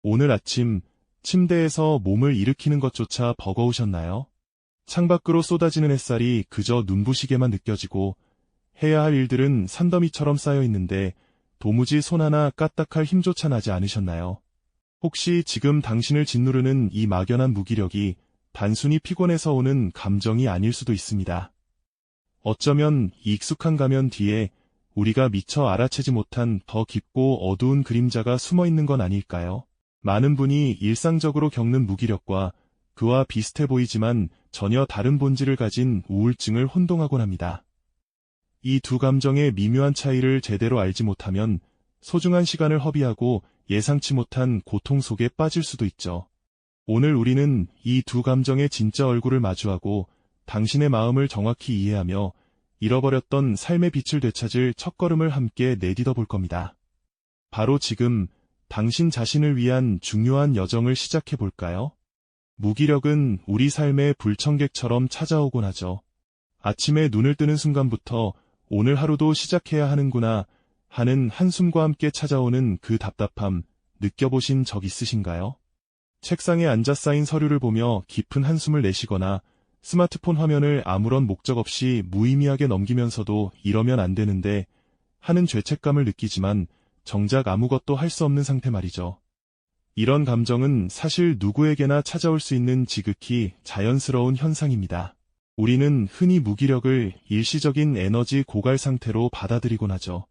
오늘 아침 침대에서 몸을 일으키는 것조차 버거우셨나요? 창밖으로 쏟아지는 햇살이 그저 눈부시게만 느껴지고 해야 할 일들은 산더미처럼 쌓여 있는데 도무지 손 하나 까딱할 힘조차 나지 않으셨나요? 혹시 지금 당신을 짓누르는 이 막연한 무기력이 단순히 피곤해서 오는 감정이 아닐 수도 있습니다. 어쩌면 익숙한 가면 뒤에 우리가 미처 알아채지 못한 더 깊고 어두운 그림자가 숨어 있는 건 아닐까요? 많은 분이 일상적으로 겪는 무기력과 그와 비슷해 보이지만 전혀 다른 본질을 가진 우울증을 혼동하곤 합니다. 이 두 감정의 미묘한 차이를 제대로 알지 못하면 소중한 시간을 허비하고 예상치 못한 고통 속에 빠질 수도 있죠. 오늘 우리는 이 두 감정의 진짜 얼굴을 마주하고 당신의 마음을 정확히 이해하며 잃어버렸던 삶의 빛을 되찾을 첫걸음을 함께 내딛어 볼 겁니다. 바로 지금 당신 자신을 위한 중요한 여정을 시작해 볼까요? 무기력은 우리 삶의 불청객처럼 찾아오곤 하죠. 아침에 눈을 뜨는 순간부터 오늘 하루도 시작해야 하는구나 하는 한숨과 함께 찾아오는 그 답답함 느껴보신 적 있으신가요? 책상에 앉아 쌓인 서류를 보며 깊은 한숨을 내쉬거나 스마트폰 화면을 아무런 목적 없이 무의미하게 넘기면서도 이러면 안 되는데 하는 죄책감을 느끼지만 정작 아무것도 할 수 없는 상태 말이죠. 이런 감정은 사실 누구에게나 찾아올 수 있는 지극히 자연스러운 현상입니다. 우리는 흔히 무기력을 일시적인 에너지 고갈 상태로 받아들이곤 하죠.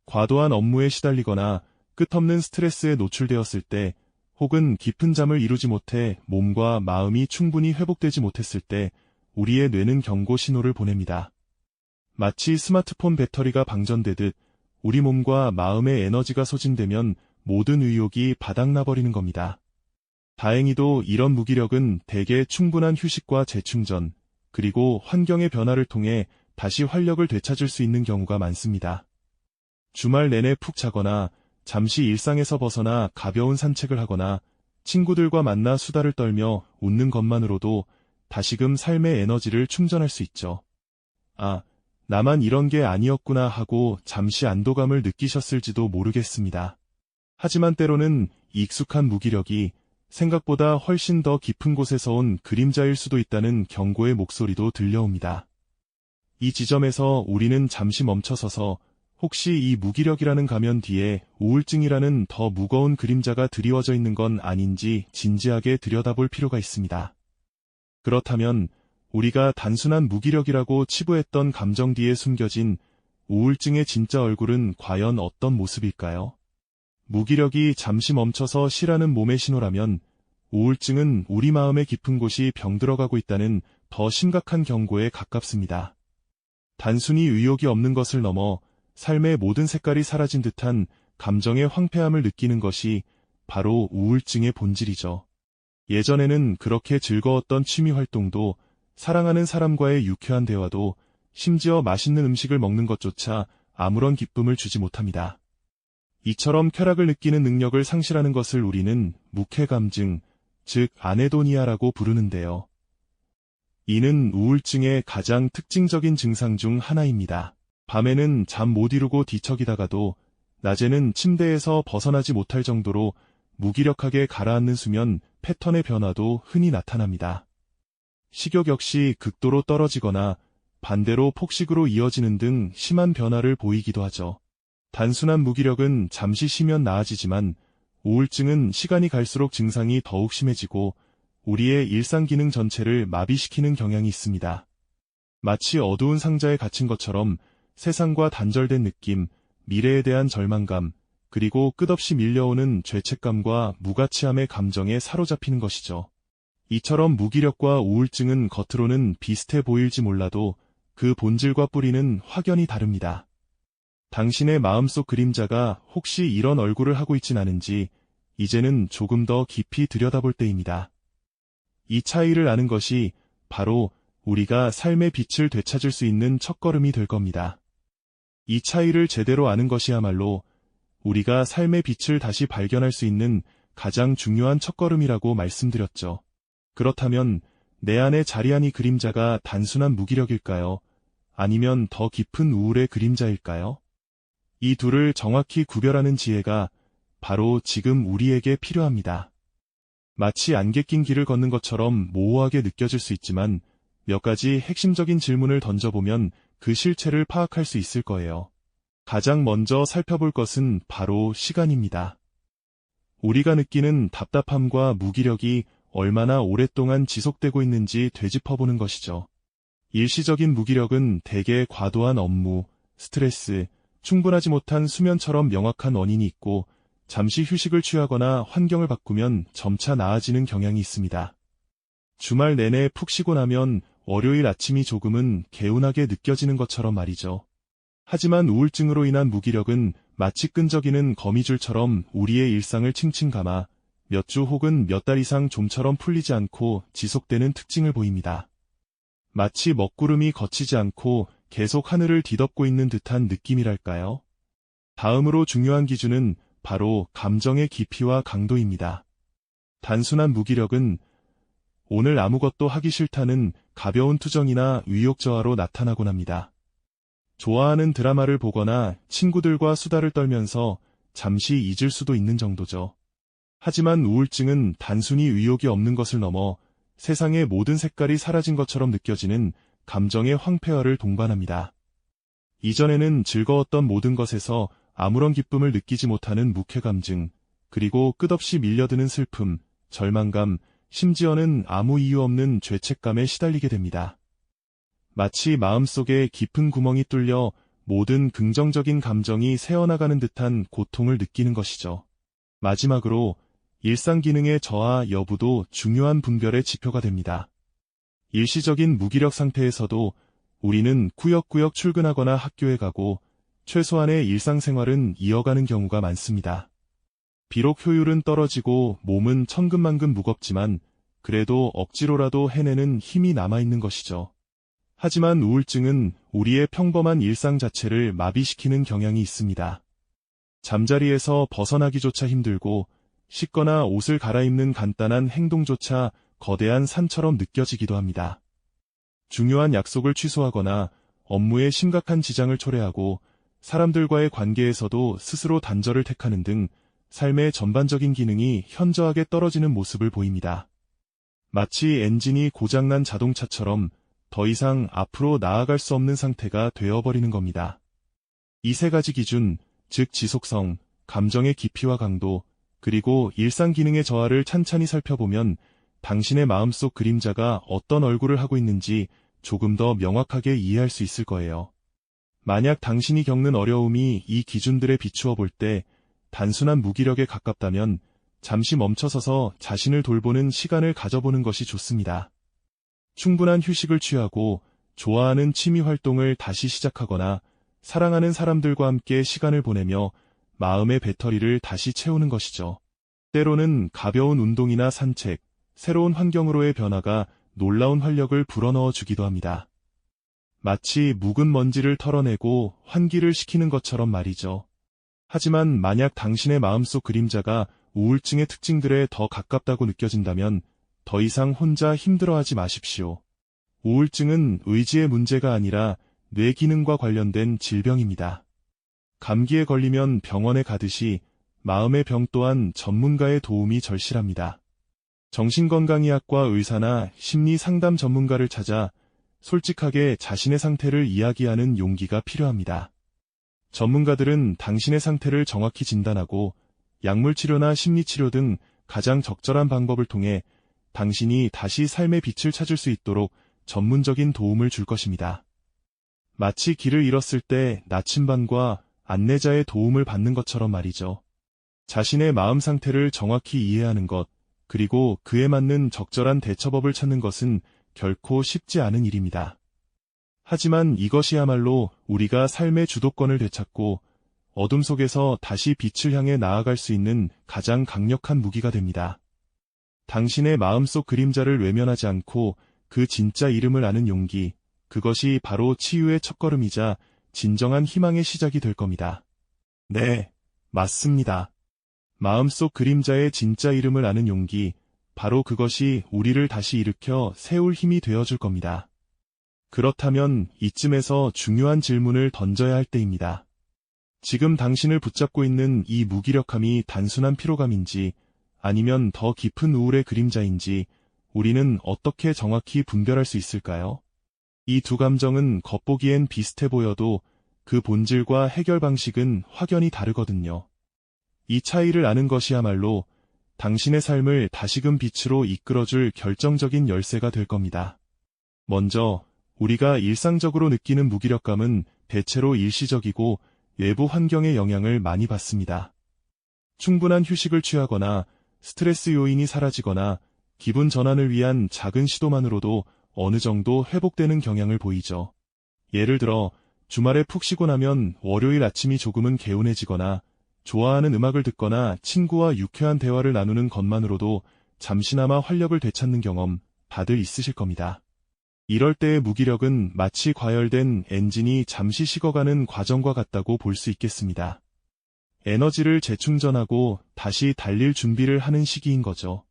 과도한 업무에 시달리거나 끝없는 스트레스에 노출되었을 때, 혹은 깊은 잠을 이루지 못해 몸과 마음이 충분히 회복되지 못했을 때 우리의 뇌는 경고 신호를 보냅니다. 마치 스마트폰 배터리가 방전되듯 우리 몸과 마음의 에너지가 소진되면 모든 의욕이 바닥나버리는 겁니다. 다행히도 이런 무기력은 대개 충분한 휴식과 재충전, 그리고 환경의 변화를 통해 다시 활력을 되찾을 수 있는 경우가 많습니다. 주말 내내 푹 자거나 잠시 일상에서 벗어나 가벼운 산책을 하거나 친구들과 만나 수다를 떨며 웃는 것만으로도 다시금 삶의 에너지를 충전할 수 있죠. 아, 나만 이런 게 아니었구나 하고 잠시 안도감을 느끼셨을지도 모르겠습니다. 하지만 때로는 익숙한 무기력이 생각보다 훨씬 더 깊은 곳에서 온 그림자일 수도 있다는 경고의 목소리도 들려옵니다. 이 지점에서 우리는 잠시 멈춰서서 혹시 이 무기력이라는 가면 뒤에 우울증이라는 더 무거운 그림자가 드리워져 있는 건 아닌지 진지하게 들여다볼 필요가 있습니다. 그렇다면 우리가 단순한 무기력이라고 치부했던 감정 뒤에 숨겨진 우울증의 진짜 얼굴은 과연 어떤 모습일까요? 무기력이 잠시 멈춰서 쉬라는 몸의 신호라면 우울증은 우리 마음의 깊은 곳이 병들어가고 있다는 더 심각한 경고에 가깝습니다. 단순히 의욕이 없는 것을 넘어 삶의 모든 색깔이 사라진 듯한 감정의 황폐함을 느끼는 것이 바로 우울증의 본질이죠. 예전에는 그렇게 즐거웠던 취미 활동도, 사랑하는 사람과의 유쾌한 대화도, 심지어 맛있는 음식을 먹는 것조차 아무런 기쁨을 주지 못합니다. 이처럼 쾌락을 느끼는 능력을 상실하는 것을 우리는 무쾌감증, 즉 아네도니아라고 부르는데요. 이는 우울증의 가장 특징적인 증상 중 하나입니다. 밤에는 잠 못 이루고 뒤척이다가도 낮에는 침대에서 벗어나지 못할 정도로 무기력하게 가라앉는 수면 패턴의 변화도 흔히 나타납니다. 식욕 역시 극도로 떨어지거나 반대로 폭식으로 이어지는 등 심한 변화를 보이기도 하죠. 단순한 무기력은 잠시 쉬면 나아지지만 우울증은 시간이 갈수록 증상이 더욱 심해지고 우리의 일상 기능 전체를 마비시키는 경향이 있습니다. 마치 어두운 상자에 갇힌 것처럼 세상과 단절된 느낌, 미래에 대한 절망감, 그리고 끝없이 밀려오는 죄책감과 무가치함의 감정에 사로잡히는 것이죠. 이처럼 무기력과 우울증은 겉으로는 비슷해 보일지 몰라도 그 본질과 뿌리는 확연히 다릅니다. 당신의 마음속 그림자가 혹시 이런 얼굴을 하고 있진 않은지 이제는 조금 더 깊이 들여다볼 때입니다. 이 차이를 아는 것이 바로 우리가 삶의 빛을 되찾을 수 있는 첫걸음이 될 겁니다. 이 차이를 제대로 아는 것이야말로 우리가 삶의 빛을 다시 발견할 수 있는 가장 중요한 첫걸음이라고 말씀드렸죠. 그렇다면 내 안에 자리한 이 그림자가 단순한 무기력일까요? 아니면 더 깊은 우울의 그림자일까요? 이 둘을 정확히 구별하는 지혜가 바로 지금 우리에게 필요합니다. 마치 안개 낀 길을 걷는 것처럼 모호하게 느껴질 수 있지만 몇 가지 핵심적인 질문을 던져보면 그 실체를 파악할 수 있을 거예요. 가장 먼저 살펴볼 것은 바로 시간입니다. 우리가 느끼는 답답함과 무기력이 얼마나 오랫동안 지속되고 있는지 되짚어보는 것이죠. 일시적인 무기력은 대개 과도한 업무, 스트레스, 충분하지 못한 수면처럼 명확한 원인이 있고 잠시 휴식을 취하거나 환경을 바꾸면 점차 나아지는 경향이 있습니다. 주말 내내 푹 쉬고 나면 월요일 아침이 조금은 개운하게 느껴지는 것처럼 말이죠. 하지만 우울증으로 인한 무기력은 마치 끈적이는 거미줄처럼 우리의 일상을 칭칭 감아 몇 주 혹은 몇 달 이상 좀처럼 풀리지 않고 지속되는 특징을 보입니다. 마치 먹구름이 걷히지 않고 계속 하늘을 뒤덮고 있는 듯한 느낌이랄까요? 다음으로 중요한 기준은 바로 감정의 깊이와 강도입니다. 단순한 무기력은 오늘 아무것도 하기 싫다는 가벼운 투정이나 의욕 저하로 나타나곤 합니다. 좋아하는 드라마를 보거나 친구들과 수다를 떨면서 잠시 잊을 수도 있는 정도죠. 하지만 우울증은 단순히 의욕이 없는 것을 넘어 세상의 모든 색깔이 사라진 것처럼 느껴지는 감정의 황폐화를 동반합니다. 이전에는 즐거웠던 모든 것에서 아무런 기쁨을 느끼지 못하는 무쾌감증, 그리고 끝없이 밀려드는 슬픔, 절망감, 심지어는 아무 이유 없는 죄책감에 시달리게 됩니다. 마치 마음속에 깊은 구멍이 뚫려 모든 긍정적인 감정이 새어나가는 듯한 고통을 느끼는 것이죠. 마지막으로 일상 기능의 저하 여부도 중요한 분별의 지표가 됩니다. 일시적인 무기력 상태에서도 우리는 꾸역꾸역 출근하거나 학교에 가고 최소한의 일상생활은 이어가는 경우가 많습니다. 비록 효율은 떨어지고 몸은 천근만근 무겁지만 그래도 억지로라도 해내는 힘이 남아있는 것이죠. 하지만 우울증은 우리의 평범한 일상 자체를 마비시키는 경향이 있습니다. 잠자리에서 벗어나기조차 힘들고 씻거나 옷을 갈아입는 간단한 행동조차 거대한 산처럼 느껴지기도 합니다. 중요한 약속을 취소하거나 업무에 심각한 지장을 초래하고 사람들과의 관계에서도 스스로 단절을 택하는 등 삶의 전반적인 기능이 현저하게 떨어지는 모습을 보입니다. 마치 엔진이 고장난 자동차처럼 더 이상 앞으로 나아갈 수 없는 상태가 되어버리는 겁니다. 이 세 가지 기준, 즉 지속성, 감정의 깊이와 강도, 그리고 일상 기능의 저하를 찬찬히 살펴보면 당신의 마음속 그림자가 어떤 얼굴을 하고 있는지 조금 더 명확하게 이해할 수 있을 거예요. 만약 당신이 겪는 어려움이 이 기준들에 비추어 볼 때 단순한 무기력에 가깝다면 잠시 멈춰서서 자신을 돌보는 시간을 가져보는 것이 좋습니다. 충분한 휴식을 취하고 좋아하는 취미 활동을 다시 시작하거나 사랑하는 사람들과 함께 시간을 보내며 마음의 배터리를 다시 채우는 것이죠. 때로는 가벼운 운동이나 산책, 새로운 환경으로의 변화가 놀라운 활력을 불어넣어 주기도 합니다. 마치 묵은 먼지를 털어내고 환기를 시키는 것처럼 말이죠. 하지만 만약 당신의 마음속 그림자가 우울증의 특징들에 더 가깝다고 느껴진다면 더 이상 혼자 힘들어하지 마십시오. 우울증은 의지의 문제가 아니라 뇌 기능과 관련된 질병입니다. 감기에 걸리면 병원에 가듯이 마음의 병 또한 전문가의 도움이 절실합니다. 정신건강의학과 의사나 심리상담 전문가를 찾아 솔직하게 자신의 상태를 이야기하는 용기가 필요합니다. 전문가들은 당신의 상태를 정확히 진단하고 약물치료나 심리치료 등 가장 적절한 방법을 통해 당신이 다시 삶의 빛을 찾을 수 있도록 전문적인 도움을 줄 것입니다. 마치 길을 잃었을 때 나침반과 안내자의 도움을 받는 것처럼 말이죠. 자신의 마음 상태를 정확히 이해하는 것, 그리고 그에 맞는 적절한 대처법을 찾는 것은 결코 쉽지 않은 일입니다. 하지만 이것이야말로 우리가 삶의 주도권을 되찾고 어둠 속에서 다시 빛을 향해 나아갈 수 있는 가장 강력한 무기가 됩니다. 당신의 마음속 그림자를 외면하지 않고 그 진짜 이름을 아는 용기, 그것이 바로 치유의 첫걸음이자 진정한 희망의 시작이 될 겁니다. 네, 맞습니다. 마음속 그림자의 진짜 이름을 아는 용기, 바로 그것이 우리를 다시 일으켜 세울 힘이 되어줄 겁니다. 그렇다면 이쯤에서 중요한 질문을 던져야 할 때입니다. 지금 당신을 붙잡고 있는 이 무기력함이 단순한 피로감인지 아니면 더 깊은 우울의 그림자인지 우리는 어떻게 정확히 분별할 수 있을까요? 이 두 감정은 겉보기엔 비슷해 보여도 그 본질과 해결 방식은 확연히 다르거든요. 이 차이를 아는 것이야말로 당신의 삶을 다시금 빛으로 이끌어줄 결정적인 열쇠가 될 겁니다. 먼저, 우리가 일상적으로 느끼는 무기력감은 대체로 일시적이고 외부 환경의 영향을 많이 받습니다. 충분한 휴식을 취하거나 스트레스 요인이 사라지거나 기분 전환을 위한 작은 시도만으로도 어느 정도 회복되는 경향을 보이죠. 예를 들어 주말에 푹 쉬고 나면 월요일 아침이 조금은 개운해지거나 좋아하는 음악을 듣거나 친구와 유쾌한 대화를 나누는 것만으로도 잠시나마 활력을 되찾는 경험 다들 있으실 겁니다. 이럴 때의 무기력은 마치 과열된 엔진이 잠시 식어가는 과정과 같다고 볼 수 있겠습니다. 에너지를 재충전하고 다시 달릴 준비를 하는 시기인 거죠.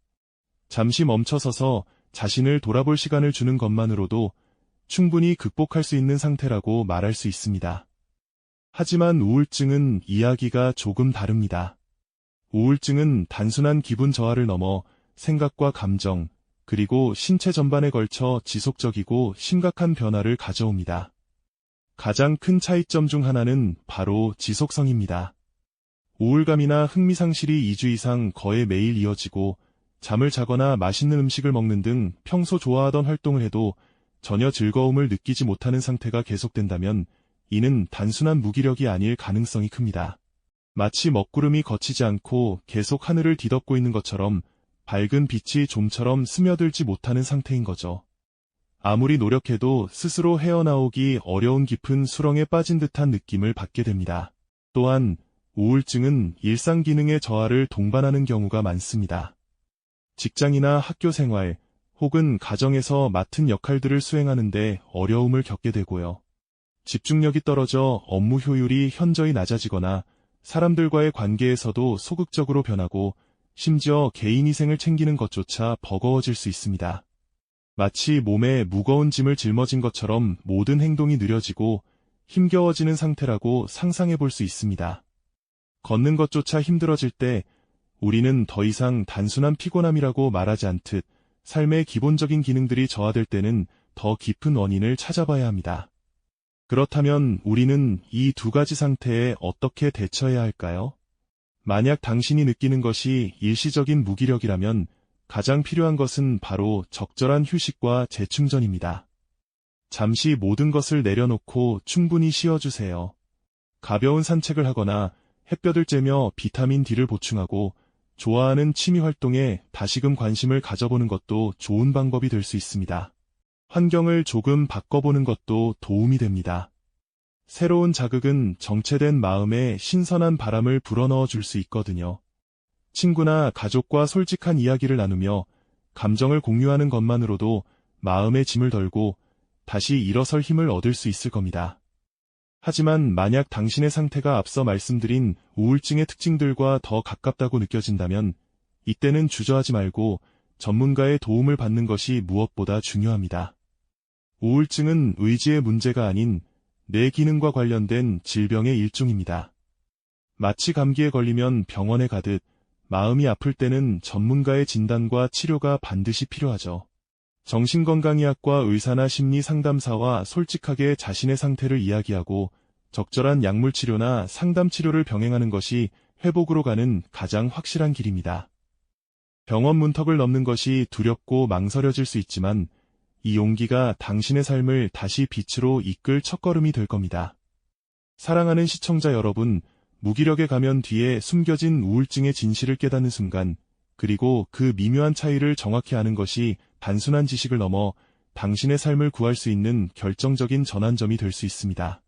잠시 멈춰서서 자신을 돌아볼 시간을 주는 것만으로도 충분히 극복할 수 있는 상태라고 말할 수 있습니다. 하지만 우울증은 이야기가 조금 다릅니다. 우울증은 단순한 기분 저하를 넘어 생각과 감정, 그리고 신체 전반에 걸쳐 지속적이고 심각한 변화를 가져옵니다. 가장 큰 차이점 중 하나는 바로 지속성입니다. 우울감이나 흥미상실이 2주 이상 거의 매일 이어지고 잠을 자거나 맛있는 음식을 먹는 등 평소 좋아하던 활동을 해도 전혀 즐거움을 느끼지 못하는 상태가 계속된다면 이는 단순한 무기력이 아닐 가능성이 큽니다. 마치 먹구름이 걷히지 않고 계속 하늘을 뒤덮고 있는 것처럼 밝은 빛이 좀처럼 스며들지 못하는 상태인 거죠. 아무리 노력해도 스스로 헤어나오기 어려운 깊은 수렁에 빠진 듯한 느낌을 받게 됩니다. 또한 우울증은 일상 기능의 저하를 동반하는 경우가 많습니다. 직장이나 학교 생활, 혹은 가정에서 맡은 역할들을 수행하는데 어려움을 겪게 되고요. 집중력이 떨어져 업무 효율이 현저히 낮아지거나 사람들과의 관계에서도 소극적으로 변하고 심지어 개인 위생을 챙기는 것조차 버거워질 수 있습니다. 마치 몸에 무거운 짐을 짊어진 것처럼 모든 행동이 느려지고 힘겨워지는 상태라고 상상해 볼 수 있습니다. 걷는 것조차 힘들어질 때 우리는 더 이상 단순한 피곤함이라고 말하지 않듯 삶의 기본적인 기능들이 저하될 때는 더 깊은 원인을 찾아봐야 합니다. 그렇다면 우리는 이 두 가지 상태에 어떻게 대처해야 할까요? 만약 당신이 느끼는 것이 일시적인 무기력이라면 가장 필요한 것은 바로 적절한 휴식과 재충전입니다. 잠시 모든 것을 내려놓고 충분히 쉬어주세요. 가벼운 산책을 하거나 햇볕을 쬐며 비타민 D를 보충하고 좋아하는 취미 활동에 다시금 관심을 가져보는 것도 좋은 방법이 될 수 있습니다. 환경을 조금 바꿔보는 것도 도움이 됩니다. 새로운 자극은 정체된 마음에 신선한 바람을 불어넣어 줄 수 있거든요. 친구나 가족과 솔직한 이야기를 나누며 감정을 공유하는 것만으로도 마음의 짐을 덜고 다시 일어설 힘을 얻을 수 있을 겁니다. 하지만 만약 당신의 상태가 앞서 말씀드린 우울증의 특징들과 더 가깝다고 느껴진다면 이때는 주저하지 말고 전문가의 도움을 받는 것이 무엇보다 중요합니다. 우울증은 의지의 문제가 아닌 뇌 기능과 관련된 질병의 일종입니다. 마치 감기에 걸리면 병원에 가듯 마음이 아플 때는 전문가의 진단과 치료가 반드시 필요하죠. 정신건강의학과 의사나 심리상담사와 솔직하게 자신의 상태를 이야기하고 적절한 약물치료나 상담치료를 병행하는 것이 회복으로 가는 가장 확실한 길입니다. 병원 문턱을 넘는 것이 두렵고 망설여질 수 있지만 이 용기가 당신의 삶을 다시 빛으로 이끌 첫걸음이 될 겁니다. 사랑하는 시청자 여러분, 무기력의 가면 뒤에 숨겨진 우울증의 진실을 깨닫는 순간, 그리고 그 미묘한 차이를 정확히 아는 것이 단순한 지식을 넘어 당신의 삶을 구할 수 있는 결정적인 전환점이 될 수 있습니다.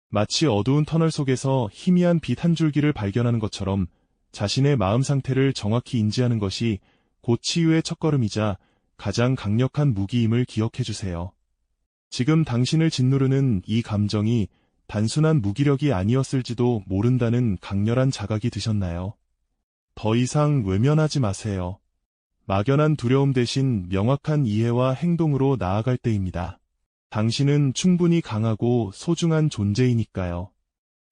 마치 어두운 터널 속에서 희미한 빛 한 줄기를 발견하는 것처럼 자신의 마음 상태를 정확히 인지하는 것이 곧 치유의 첫걸음이자 가장 강력한 무기임을 기억해 주세요. 지금 당신을 짓누르는 이 감정이 단순한 무기력이 아니었을지도 모른다는 강렬한 자각이 드셨나요? 더 이상 외면하지 마세요. 막연한 두려움 대신 명확한 이해와 행동으로 나아갈 때입니다. 당신은 충분히 강하고 소중한 존재이니까요.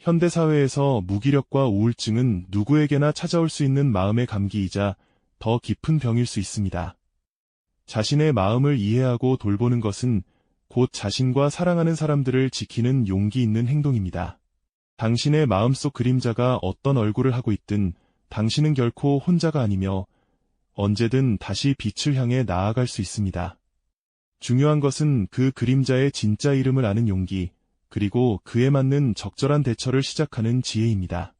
현대사회에서 무기력과 우울증은 누구에게나 찾아올 수 있는 마음의 감기이자 더 깊은 병일 수 있습니다. 자신의 마음을 이해하고 돌보는 것은 곧 자신과 사랑하는 사람들을 지키는 용기 있는 행동입니다. 당신의 마음속 그림자가 어떤 얼굴을 하고 있든 당신은 결코 혼자가 아니며 언제든 다시 빛을 향해 나아갈 수 있습니다. 중요한 것은 그 그림자의 진짜 이름을 아는 용기, 그리고 그에 맞는 적절한 대처를 시작하는 지혜입니다.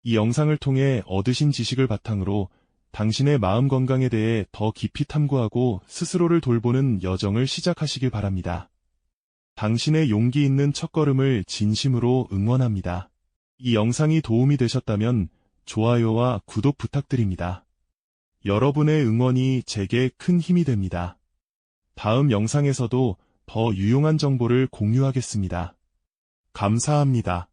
이 영상을 통해 얻으신 지식을 바탕으로 당신의 마음 건강에 대해 더 깊이 탐구하고 스스로를 돌보는 여정을 시작하시길 바랍니다. 당신의 용기 있는 첫걸음을 진심으로 응원합니다. 이 영상이 도움이 되셨다면 좋아요와 구독 부탁드립니다. 여러분의 응원이 제게 큰 힘이 됩니다. 다음 영상에서도 더 유용한 정보를 공유하겠습니다. 감사합니다.